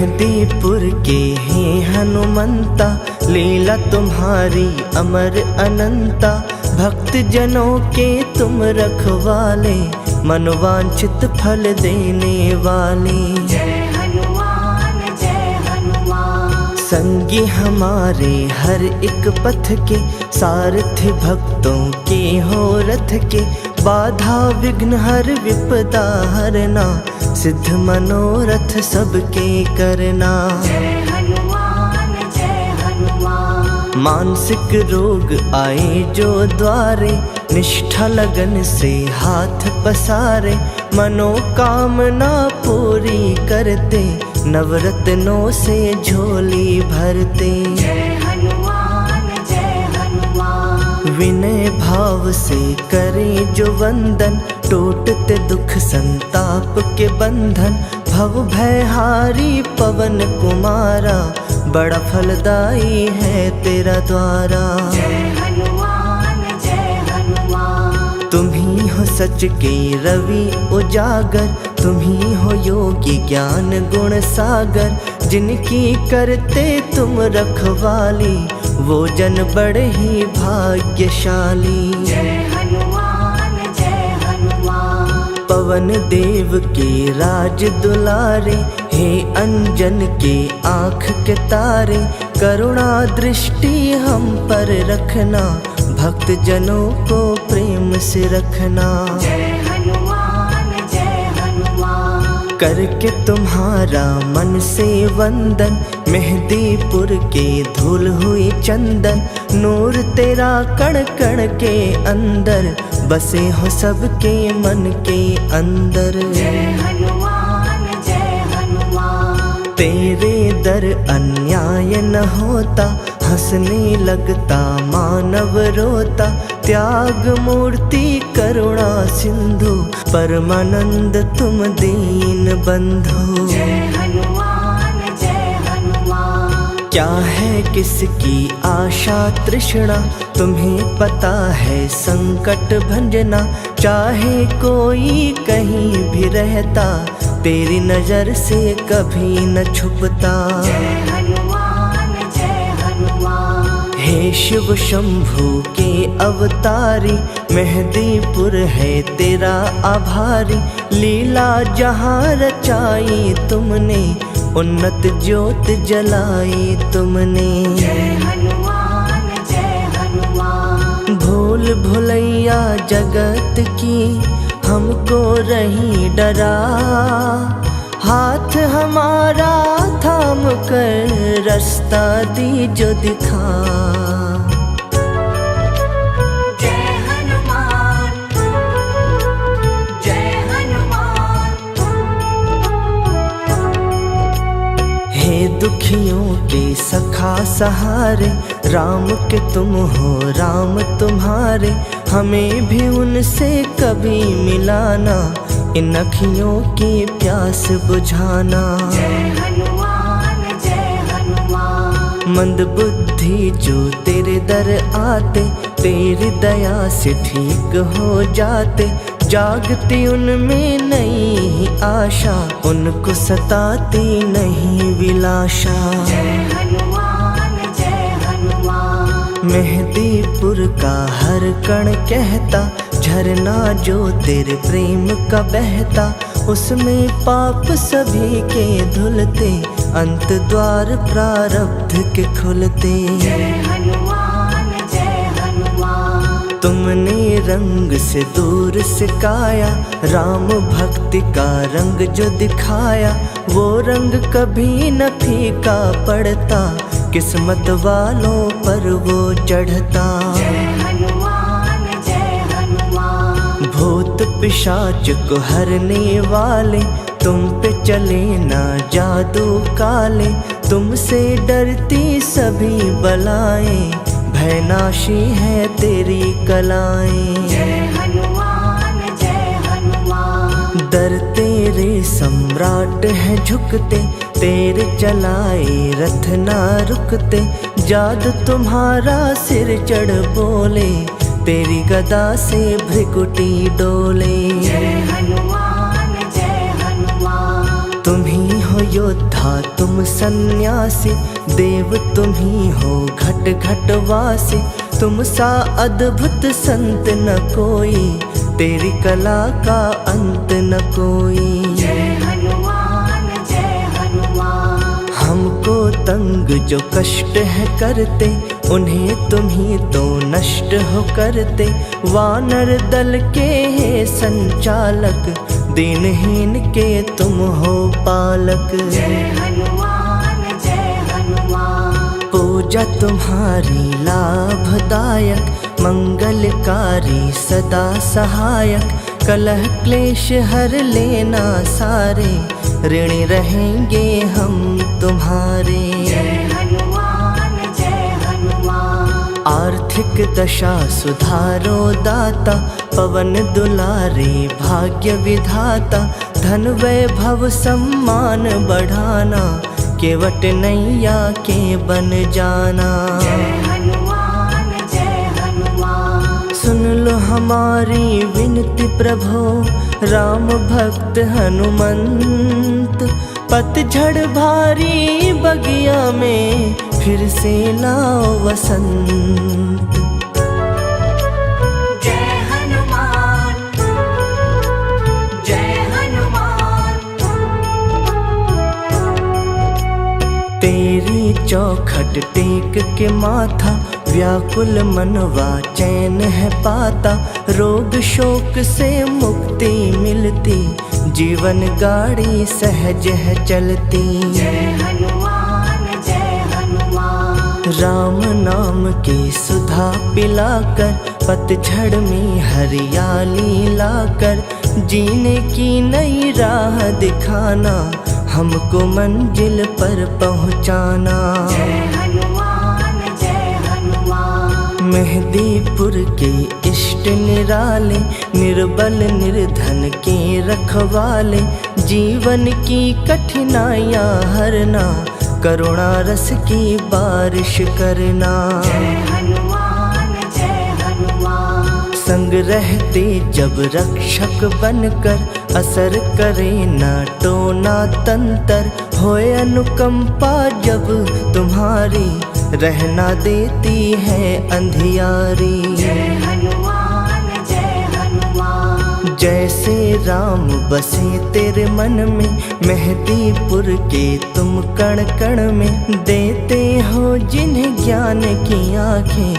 मेहंदीपुर के हैं हनुमंता, लीला तुम्हारी अमर अनंता। भक्त जनों के तुम रखवाले, मनोवांछित फल देने वाले। जय हनुमान जय हनुमान। संगी हमारे हर एक पथ के, सारथी भक्तों के हो रथ के। बाधा विघ्न हर विपदा हरना, सिद्ध मनोरथ सबके करना। जय हनुमान जय हनुमान। मानसिक रोग आए जो द्वारे, निष्ठा लगन से हाथ पसारे। मनोकामना पूरी करते, नवरत्नों से झोली भरते। जय हनुमान जय हनुमान। विनय भाव से करे जो वंदन, टूटते दुख संताप के बंधन। भव भयहारी पवन कुमारा, बड़ा फलदाई है तेरा द्वारा। जय हनुमान जय हनुमान। तुम ही हो सच के रवि उजागर, तुम ही हो योगी ज्ञान गुण सागर। जिनकी करते तुम रखवाली, वो जन बड़े ही भाग्यशाली। जय हनुमान जय हनुमान। पवन देव के राज दुलारे, हे अंजन के आँख के तारे। करुणा दृष्टि हम पर रखना, भक्त जनों को प्रेम से रखना। जय हनुमान जय हनुमान। करके तुम्हारा मन से वंदन, मेहंदीपुर के धूल हुई चंदन। नूर तेरा कण कण के अंदर, बसे हो सबके मन के अंदर। जय हनुमान जय हनुमान। तेरे दर अन्याय न होता, हंसने लगता मानव रोता। त्याग मूर्ति करुणा सिंधु, परमानंद तुम दीन बंधु। जय हनुमान जय हनुमान। क्या है किसकी आशा तृष्णा, तुम्हें पता है संकट भंजना। चाहे कोई कहीं भी रहता, तेरी नजर से कभी न छुपता। जय हनुमान जय हनुमान। हे शिव शंभु के अवतारी, मेहंदीपुर है तेरा आभारी। लीला जहाँ रचाई तुमने, उन्नत ज्योत जलाई तुमने। जय हनुमान जय हनुमान। भूल भुलैया जगत की, हमको रही डरा। हाथ हमारा थाम कर, रास्ता दीजो दिखा। जय हनुमान जय हनुमान। हे दुखियों के सखा सहारे, राम के तुम हो राम तुम्हारे। हमें भी उनसे कभी मिलाना, इन अखियों की प्यास बुझाना। जय हनुमान जय हनुमान। मंद बुद्धि जो तेरे दर आते, तेरी दया से ठीक हो जाते। जागती उनमें नई आशा, उनको सताती नहीं विलाशा। जय हनुमान जय हनुमान। मेहंदीपुर का हर कण कहता, झरना जो तेरे प्रेम का बहता। उसमें पाप सभी के धुलते, अंत द्वार प्रारब्ध के खुलते। जय हनुमान जय हनुमान। तुमने रंग से दूर सिकाया, राम भक्ति का रंग जो दिखाया। वो रंग कभी न फीका पड़ता, किस्मत वालों पर वो चढ़ता। जय हनुमान जय हनुमान। भूत पिशाच को हरने वाले, तुम पे चले ना जादू काले। तुमसे डरती सभी बलाएं, भयनाशी है तेरी कलाएं। जय हनुमान जय हनुमान। दर तेरे सम्राट है झुकते, तेरे चलाए रथ ना रुकते। जादू तुम्हारा सिर चढ़ बोले, तेरी गदा से भृकुटी डोले। जय हनुमान जय हनुमान। तुम ही हो योद्धा योद्धा तुम सन्यासी, देव तुम ही हो घट घट वासी। तुम सा अद्भुत संत न कोई, तेरी कला का अंत न कोई। जय हनुमान जय हनुमान। हमको तंग जो कष्ट है करते, उन्हें तुम ही तो नष्ट हो करते। वानर दल के हे संचालक, दीनहीन के तुम हो पालक। जय हनुमान जय हनुमान। पूजा तुम्हारी लाभदायक, मंगलकारी सदा सहायक। कलह क्लेश हर लेना सारे, ऋणी रहेंगे हम तुम्हारे। जय हनुमान जय हनुमान। आर्थिक दशा सुधारो दाता, पवन दुलारे भाग्य विधाता। धन वैभव सम्मान बढ़ाना, केवट नैया के बन जाना। जय हनुमान जय हनुमान। सुन लो हमारी विनती प्रभो, राम भक्त हनुमंत। पतझड़ भारी बगिया में, फिर से लाओ वसंत। जय हनुमान जय हनुमान। तेरी चौखट टेक के माथा, व्याकुल मनवा चैन है पाता। रोग शोक से मुक्ति मिलती, जीवन गाड़ी सहज है चलती। जय हनुमान जय हनुमान। राम नाम की सुधा पिलाकर, पतझड़ में हरियाली लाकर। जीने की नई राह दिखाना, हमको मंजिल पर पहुँचाना। जय हनुमान जय हनुमान। मेहदीपुर के इष्ट निराले, निर्बल निर्धन के रखवाले। जीवन की कठिनाइयाँ हरना, करुणा रस की बारिश करना। जय हनुमान जय हनुमान। संग रहते जब रक्षक बनकर, असर करे ना टोना तंतर। होए अनुकंपा जब तुम्हारी, रहना देती है अंधियारी। जय हनुमान जय हनुमान। जैसे राम बसे तेरे मन में, मेहदीपुर के तुम कण कण में। देते हो जिन्हें ज्ञान की आँखें,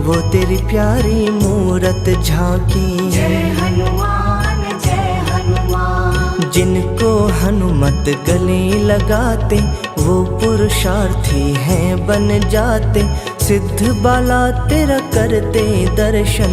वो तेरी प्यारी मूरत झांकी। जय हनुमान जय हनुमान। जिनको हनुमत गले लगाते, वो पुरुषार्थी हैं बन जाते। सिद्ध बाला तेरा करते दर्शन,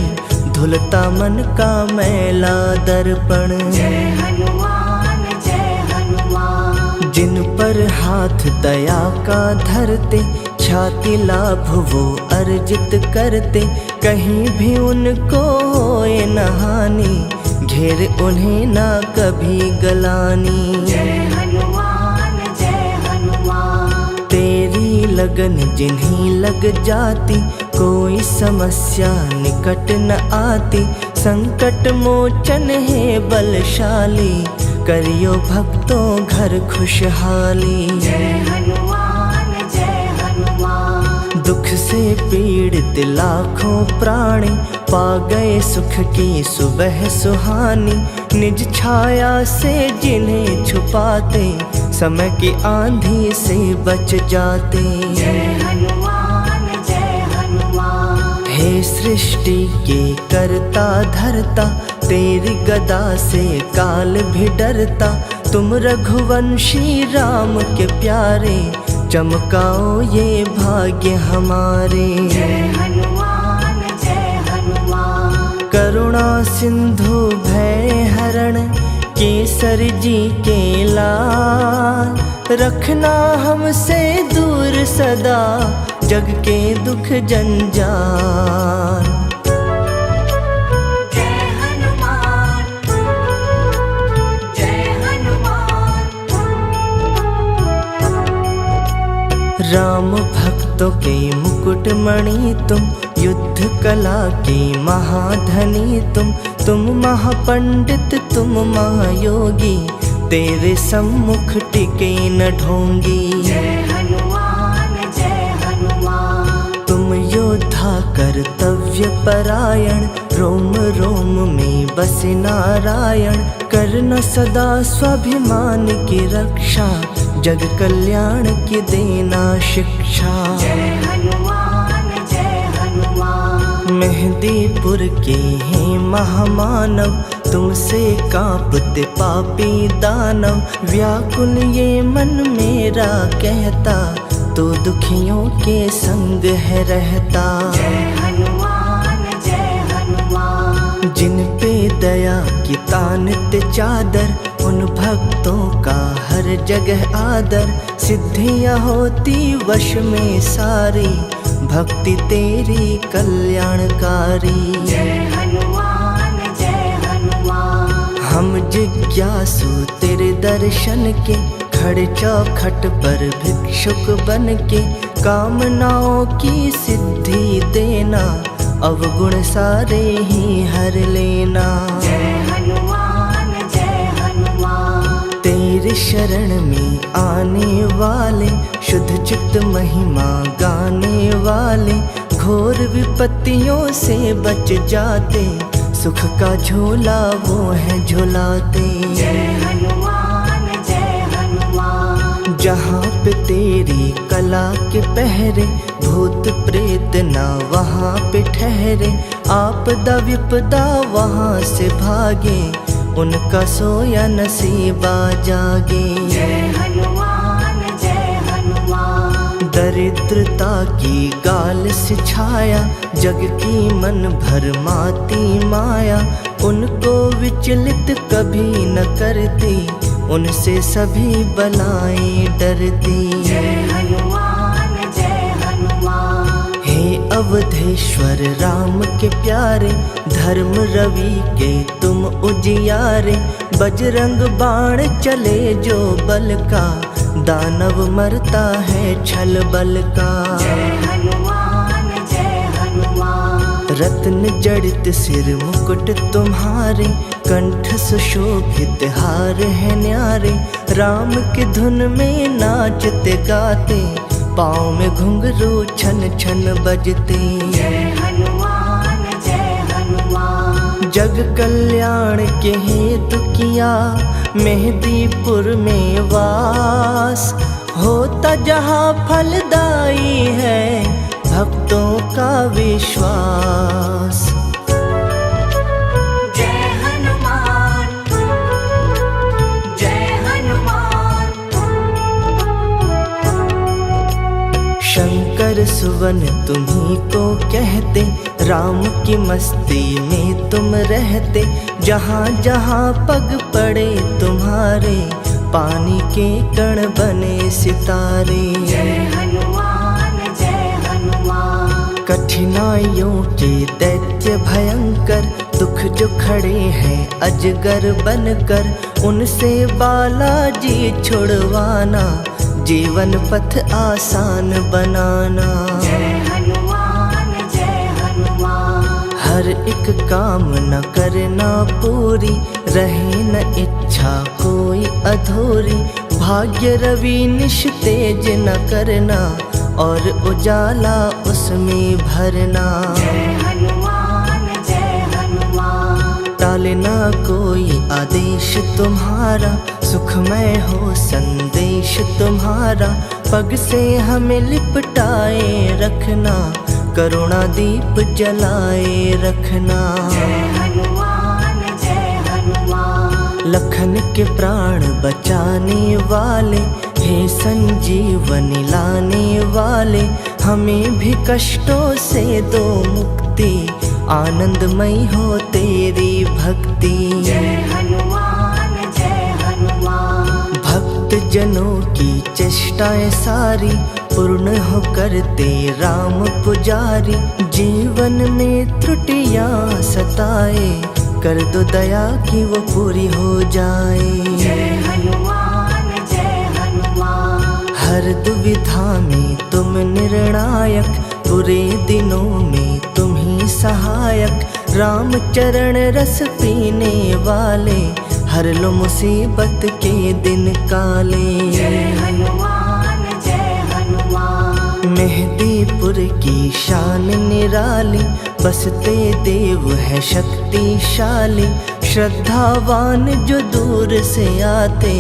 धुलता मन का मैला दर्पण। जय हनुमान जय हनुमान। जिन पर हाथ दया का धरते, छाती लाभ वो अर्जित करते। कहीं भी उनको होए न हानि, घेर उन्हें ना कभी गलानी। जय हनुमान जय हनुमान। तेरी लगन जिन्हीं लग जाती, कोई समस्या निकट न आती। संकट मोचन है बलशाली, करियो भक्तों घर खुशहाली। जय हनुमान जय हनुमान। दुख से पीड़ित लाखों प्राणी, पा गए सुख की सुबह सुहानी। निज छाया से जिन्हें छुपाते, समय की आंधी से बच जाते। जय हनुमान जय हनुमान। हे सृष्टि के करता धरता, तेरी गदा से काल भी डरता। तुम रघुवंशी राम के प्यारे, चमकाओ ये भाग्य हमारे। जय हनुमान जय हनुमान। करुणा सिंधु भय हरण, केसर जी के लाल। रखना हमसे दूर सदा, जग के दुख जंजाल। जय हनुमान जय हनुमान। राम भक्तों के मुकुट मणि तुम, युद्ध कला की महाधनी तुम। तुम महापंडित तुम महायोगी, तेरे सम्मुख टिके न ढोंगी। जय हनुमान जय हनुमान। तुम योद्धा कर्तव्य परायण, रोम रोम में बसे नारायण। करना सदा स्वाभिमान की रक्षा, जग कल्याण की देना शिक्षा। जय हनुमान जय हनुमान। मेहंदीपुर के हैं महामानव, तुमसे कांपते पापी दानव। व्याकुल ये मन मेरा कहता, तो दुखियों के संग है रहता। जय हनुमान जय हनुमान। जिन पे दया की तानत चादर, उन भक्तों का हर जगह आदर। सिद्धियां होती वश में सारी, भक्ति तेरी कल्याणकारी। जय हनुमान जय हनुमान। हम जिज्ञासु तेरे दर्शन के, खड़े चौखट पर भिक्षुक बन के। कामनाओं की सिद्धि देना, अवगुण सारे ही हर लेना। जय हनुमान जय हनुमान। तेरे शरण में आने वाले, शुद्ध चित्त महिमा गाने वाले। घोर विपत्तियों से बच जाते, सुख का झोला वो है झुलाते। जय हनुमान जय हनुमान। जहाँ पे तेरी कला के पहरे, भूत प्रेत ना वहाँ पे ठहरे। आपदा विपदा वहाँ से भागे, उनका सोया नसीबा जागे। जय हनुमान जय हनुमान। दरिद्रता की गाल से छाया, जग की मन भर माती माया। उनको विचलित कभी न करती, उनसे सभी बलाएं डरती। जय हनुमान जय हनुमान। हे अवधेश्वर राम के प्यारे, धर्म रवि के तुम उजियारे। बजरंग बाण चले जो बल का, दानव मरता है छल बल का। जय हनुमान जय हनुमान। रत्न जड़ित सिर मुकुट तुम्हारे, कंठ सुशोभित हार है न्यारे। राम की धुन में नाचते गाते, पाँव में घुंघरू छन छन बजते। जय हनुमान जय हनुमान। जग कल्याण के हेतु किया, मेहंदीपुर में वास। होता जहाँ फलदायी है, भक्तों का विश्वास। जय हनुमान जय हनुमान। शंकर सुवन तुम्ही को कहते, राम की मस्ती में तुम रहते। जहाँ जहाँ पग पड़े तुम्हारे, पानी के कण बने सितारे। जय हनुमान जय हनुमान। कठिनाइयों के दैत्य भयंकर, दुख जो खड़े हैं अजगर बनकर। उनसे बालाजी छुड़वाना, जीवन पथ आसान बनाना। जय हनुमान जय हनुमान। हर एक काम न करना पूरी, रहे न इच्छा कोई अधूरी। भाग्य रवि निश तेज न करना, और उजाला उसमें भरना। जय हनुमान जय हनुमान। टालना कोई आदेश तुम्हारा, सुखमय हो संदेश तुम्हारा। पग से हमें लिपटाए रखना, करुणा दीप जलाए रखना। जय हनुमान जय हनुमान। लखन के प्राण बचाने वाले, हे संजीवनी लाने वाले। हमें भी कष्टों से दो मुक्ति, आनंदमयी हो तेरी भक्ति। जय हनुमान जय हनुमान। भक्त जनों की चेष्टाएं सारी, पूर्ण हो करते राम पुजारी। जीवन में त्रुटियां सताए, कर दो दया कि वो पूरी हो जाए। जय हनुमान जय हनुमान। हर दुविधा में तुम निर्णायक, बुरे दिनों में तुम ही सहायक। राम चरण रस पीने वाले, हर लो मुसीबत के दिन काले। जय हनुमान जय हनुमान। मेहदीपुर की शान निराली, बसते देव है शक्तिशाली। श्रद्धावान जो दूर से आते,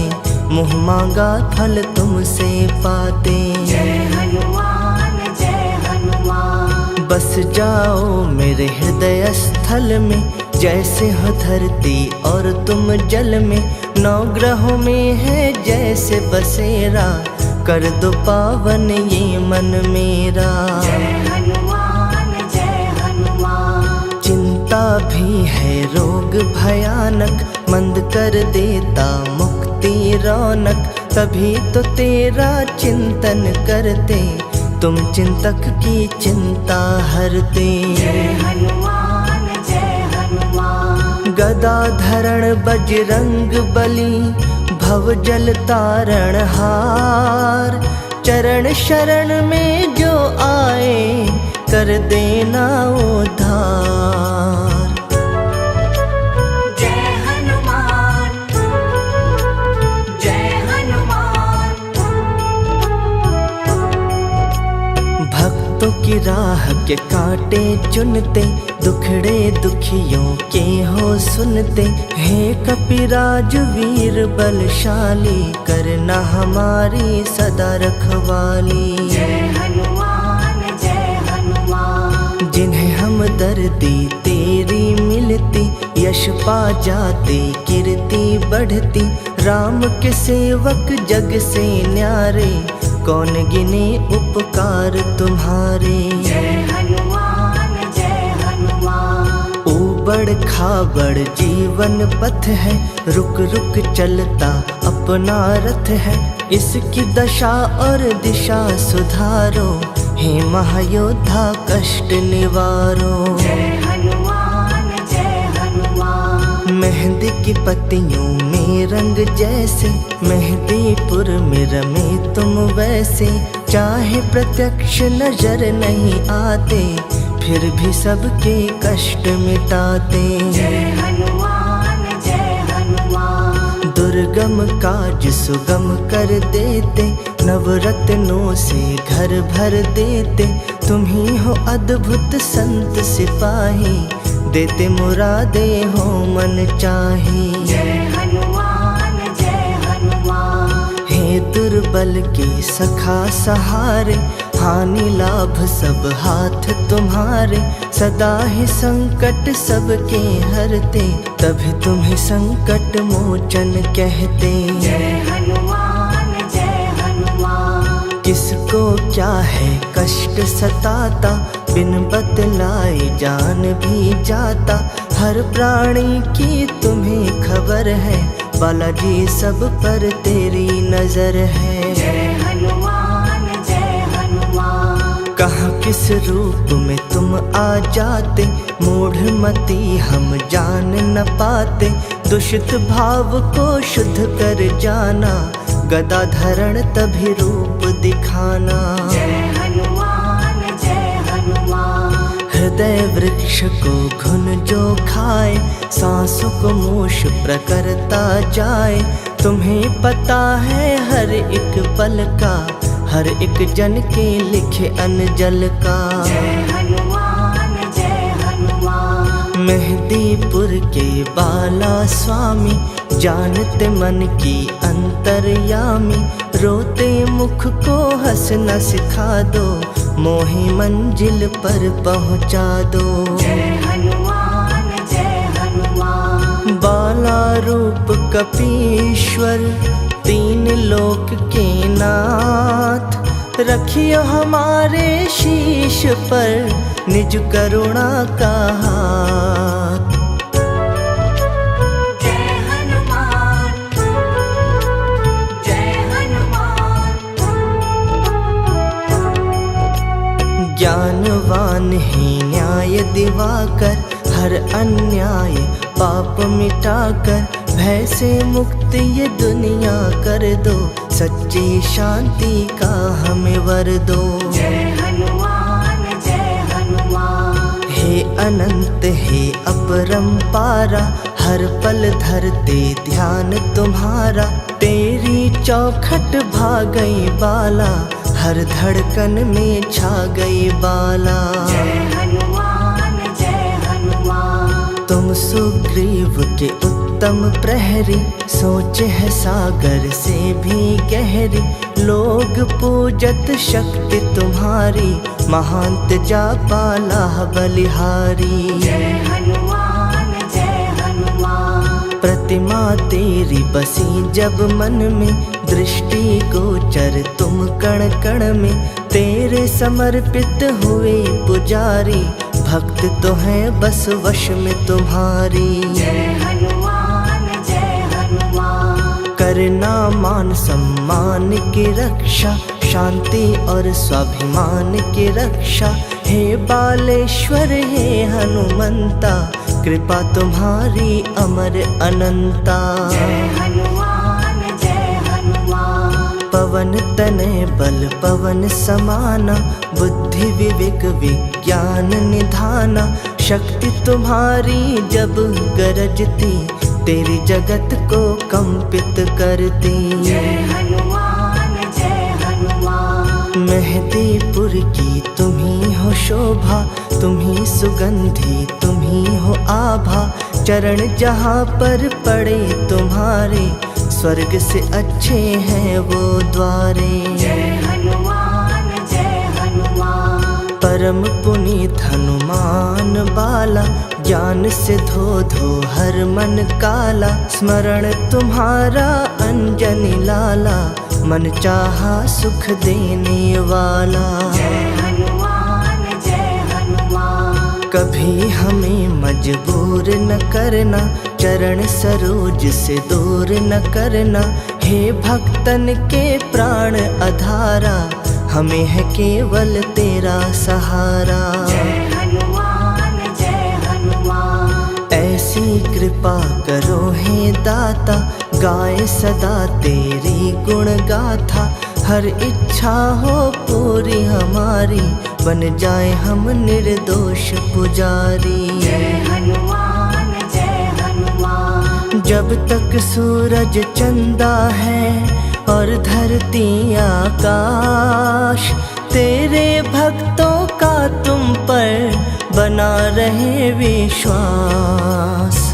मुँह मांगा फल तुमसे पाते। जय हनुमान जय हनुमान। बस जाओ मेरे हृदय स्थल में, जैसे हो धरती और तुम जल में। नौ ग्रहों में है जैसे बसेरा, कर दो पावन ये मन मेरा। जय हनुमान जय हनुमान। चिंता भी है रोग भयानक, मंद कर देता मुक्ति रौनक। तभी तो तेरा चिंतन करते, तुम चिंतक की चिंता हरते। जय हनुमान जय हनुमान। गदा धरण बजरंग बली, भव जल तारण हार। चरण शरण में जो आए, कर देना उद्धार। जय हनुमान जय हनुमान। भक्तों की राह के कांटे चुनते, दुखड़े दुखियों के हो सुनते। हे कपिराज वीर बलशाली, करना हमारी सदा रखवाली। जय हनुमान जय हनुमान। जिन्हें हम दर्दी तेरी मिलती, यश पा जाते कीर्ति बढ़ती। राम के सेवक जग से न्यारे, कौन गिने उपकार तुम्हारे। जय हनुमान जय हनुमान। ऊबड़ खाबड़ जीवन पथ है, रुक रुक चलता अपना रथ है। इसकी दशा और दिशा सुधारो, हे महायोद्धा कष्ट निवारो। जय हनुमान जय हनुमान। मेहंदी की पत्तियों में रंग जैसे, मेहदीपुर में रमे तुम वैसे। चाहे प्रत्यक्ष नजर नहीं आते, फिर भी सबके कष्ट मिटाते। जय हनुमान जय हनुमान। दुर्गम काज सुगम कर देते, नवरत्नों से घर भर देते। तुम ही हो अद्भुत संत सिपाही, देते मुरादे हो मन चाही। जय हनुमान जय हनुमान। हे दुर्बल के सखा सहारे, हानि लाभ सब हाथ तुम्हारे। सदा ही संकट सबके हरते, तभी तुम्हें संकट मोचन कहते। जय हनुमान जय हनुमान। किसको क्या है कष्ट सताता, बिन बतलाए जान भी जाता। हर प्राणी की तुम्हें खबर है, बालाजी सब पर तेरी नजर है। जय हनुमान जय हनुमान। कहाँ किस रूप में तुम आ जाते, मूढ़ मती हम जान न पाते। दूषित भाव को शुद्ध कर जाना, गदा धरण तभी रूप दिखाना। जय हनुमान जय हनुमान। हृदय वृक्ष को घुन जो खाए, सांसों को मूष प्रकरता जाए। तुम्हें पता है हर एक पल का, हर एक जन के लिखे अनजल का। जय हनुमान जय हनुमान। मेहदीपुर के बाला स्वामी, जानते मन की अंतर्यामी। रोते मुख को हंसना सिखा दो, मोहे मंजिल पर पहुंचा दो। जय हनुमान जय हनुमान। बाला रूप कपीश्वर, तीन लोक के नाथ। रखियो हमारे शीश पर, निज करुणा का हाथ। जय हनुमान जय हनुमान। ज्ञानवान ही न्याय दिवाकर, हर अन्याय पाप मिटाकर। भय से मुक्त ये दुनिया कर दो, सच्ची शांति का हमें वर दो। जय हनुमान जय हनुमान। हे अनंत है अपरंपारा, हर पल धरते ध्यान तुम्हारा। तेरी चौखट भागई बाला, हर धड़कन में छा गई बाला। जय हनुमान जय हनुमान। तुम सुग्रीव के उत्तम प्रहरी, सोच है सागर से भी गहरी। लोग पूजत शक्ति तुम्हारी, महांत जापाला बलिहारी। जय हनुमान जय हनुमान। प्रतिमा तेरी बसी जब मन में, दृष्टि गोचर तुम कण कण में। तेरे समर्पित हुए पुजारी, भक्त तो हैं बस वश में तुम्हारी। जय हनुमान जय हनुमान। करना मान सम्मान की रक्षा, शांति और स्वाभिमान की रक्षा। हे बालेश्वर हे हनुमंता, कृपा तुम्हारी अमर अनंता। जय हनुमान जय हनुमान। पवन तनय बल पवन समाना, बुद्धि विवेक विज्ञान निधाना। शक्ति तुम्हारी जब गरजती, तेरी जगत को कंपित करती। जय हनुमान जय हनुमान। मेहदीपुर की तुम्ही हो शोभा, तुम्ही सुगंधि तुम्ही हो आभा। चरण जहाँ पर पड़े तुम्हारे, स्वर्ग से अच्छे हैं वो द्वारे। जय हनुमान जय हनुमान। परम पुनीत हनुमान बाला, ज्ञान से धो धो हर मन काला। स्मरण तुम्हारा अंजनी लाला, मन चाहा सुख देने वाला। जय हनुमान जय हनुमान। कभी हमें मजबूर न करना, चरण सरोज से दूर न करना। हे भक्तन के प्राण आधारा, हमें है केवल तेरा सहारा। जय हनुमान जय हनुमान। ऐसी कृपा करो हे दाता, गाए सदा तेरी गुण गाथा। हर इच्छा हो पूरी हमारी, बन जाए हम निर्दोष पुजारी। जय हनुमान जय हनुमान। जब तक सूरज चंदा है और धरती आकाश, तेरे भक्तों का तुम पर बना रहे विश्वास।